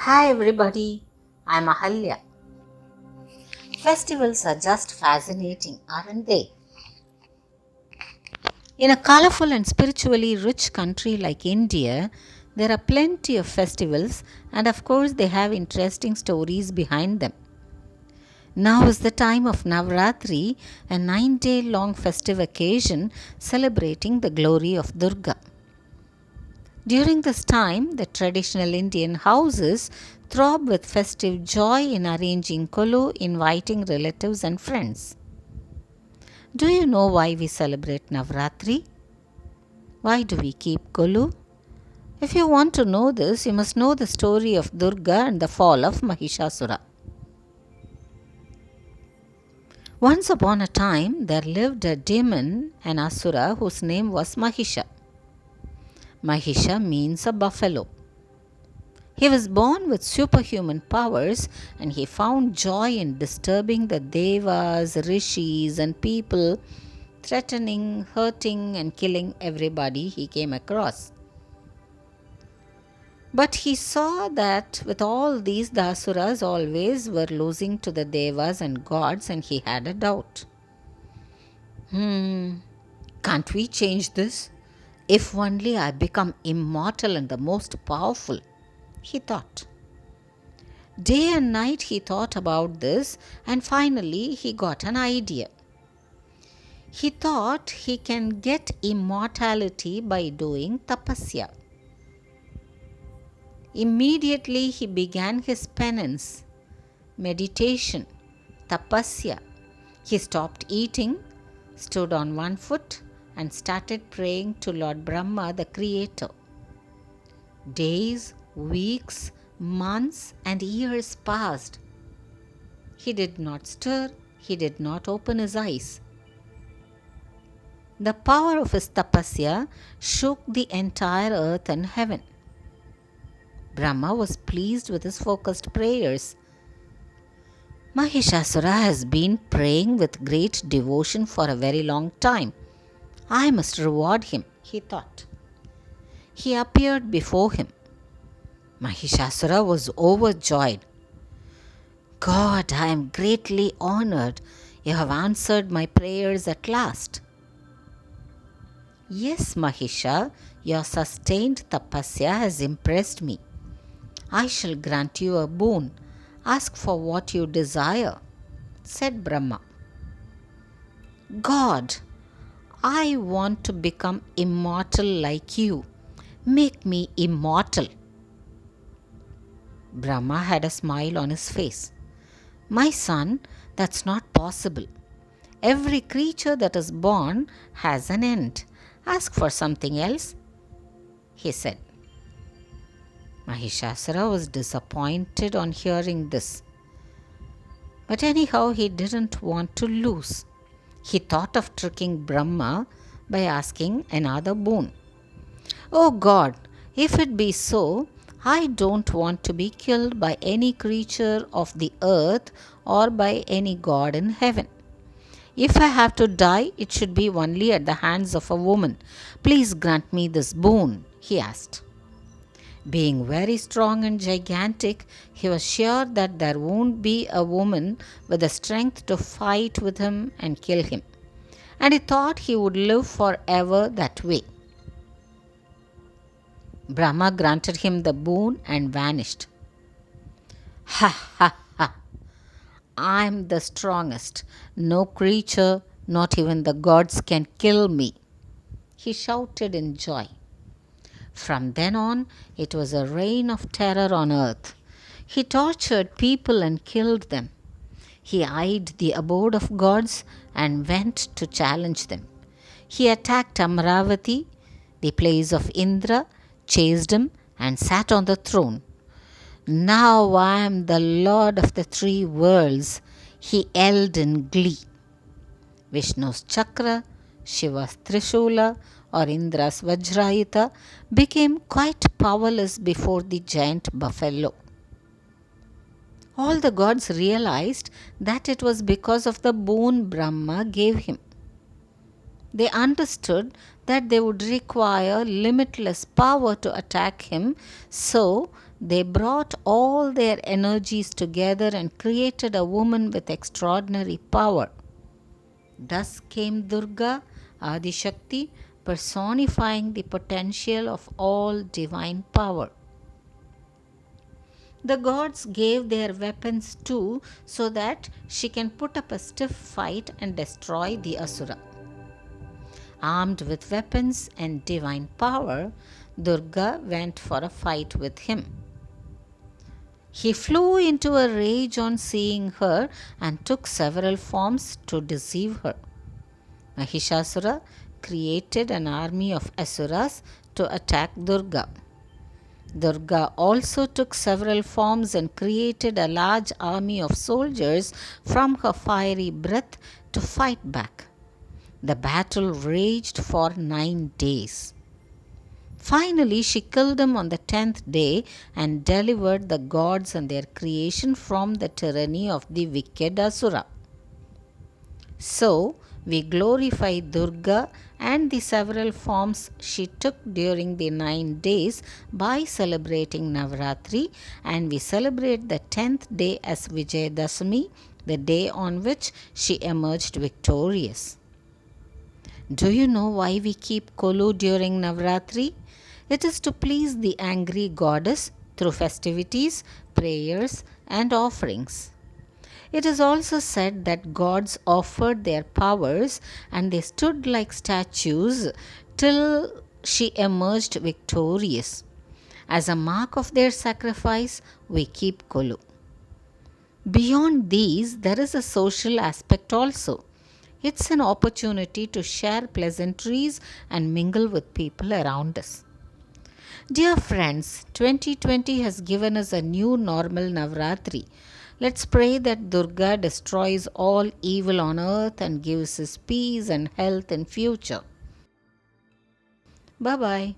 Hi everybody, I'm Ahalya. Festivals are just fascinating, aren't they? In a colorful and spiritually rich country like India, there are plenty of festivals, and of course, they have interesting stories behind them. Now is the time of Navratri, a 9-day long festive occasion celebrating the glory of Durga. During this time, the traditional Indian houses throb with festive joy in arranging kolu, inviting relatives and friends. Do you know why we celebrate Navratri? Why do we keep kolu? If you want to know this, you must know the story of Durga and the fall of Mahishasura. Once upon a time, there lived a demon, an asura, whose name was Mahisha. Mahisha means a buffalo. He was born with superhuman powers and he found joy in disturbing the devas, rishis, and people, threatening, hurting, and killing everybody he came across. But he saw that with all these, the asuras always were losing to the devas and gods, and he had a doubt. Can't we change this? If only I become immortal and the most powerful, he thought. Day and night he thought about this and finally he got an idea. He thought he can get immortality by doing tapasya. Immediately he began his penance, meditation, tapasya. He stopped eating, stood on one foot, and started praying to Lord Brahma, the Creator. Days, weeks, months, and years passed. He did not stir, he did not open his eyes. The power of his tapasya shook the entire earth and heaven. Brahma was pleased with his focused prayers. Mahishasura has been praying with great devotion for a very long time. I must reward him, he thought. He appeared before him. Mahishasura was overjoyed. God, I am greatly honored. You have answered my prayers at last. Yes, Mahisha, your sustained tapasya has impressed me. I shall grant you a boon. Ask for what you desire, said Brahma. God, I want to become immortal like you. Make me immortal. Brahma had a smile on his face. My son, that's not possible. Every creature that is born has an end. Ask for something else, he said. Mahishasura was disappointed on hearing this. But anyhow, he didn't want to lose. He thought of tricking Brahma by asking another boon. Oh God, if it be so, I don't want to be killed by any creature of the earth or by any god in heaven. If I have to die, it should be only at the hands of a woman. Please grant me this boon, he asked. Being very strong and gigantic, he was sure that there won't be a woman with the strength to fight with him and kill him. And he thought he would live forever that way. Brahma granted him the boon and vanished. Ha ha ha! I am the strongest. No creature, not even the gods, can kill me, he shouted in joy. From then on, it was a reign of terror on earth. He tortured people and killed them. He eyed the abode of gods and went to challenge them. He attacked Amravati, the place of Indra, chased him, and sat on the throne. Now I am the Lord of the three worlds, he yelled in glee. Vishnu's chakra, Shiva's trishula, or Indra's vajrayuta became quite powerless before the giant buffalo. All the gods realized that it was because of the boon Brahma gave him. They understood that they would require limitless power to attack him, so They brought all their energies together and created a woman with extraordinary power. Thus came Durga, Adishakti, personifying the potential of all divine power. The gods gave their weapons too, so that she can put up a stiff fight and destroy the Asura. Armed with weapons and divine power, Durga went for a fight with him. He flew into a rage on seeing her and took several forms to deceive her. Mahishasura created an army of Asuras to attack Durga. Durga also took several forms and created a large army of soldiers from her fiery breath to fight back. The battle raged for 9 days. Finally, she killed him on the 10th day and delivered the gods and their creation from the tyranny of the wicked Asura. So, we glorify Durga and the several forms she took during the 9 days by celebrating Navratri, and we celebrate the 10th day as Vijayadashami, the day on which she emerged victorious. Do you know why we keep Kolu during Navratri? It is to please the angry goddess through festivities, prayers, and offerings. It is also said that gods offered their powers and they stood like statues till she emerged victorious. As a mark of their sacrifice, we keep Kolu. Beyond these, there is a social aspect also. It's an opportunity to share pleasantries and mingle with people around us. Dear friends, 2020 has given us a new normal Navratri. Let's pray that Durga destroys all evil on earth and gives us peace and health in future. Bye bye.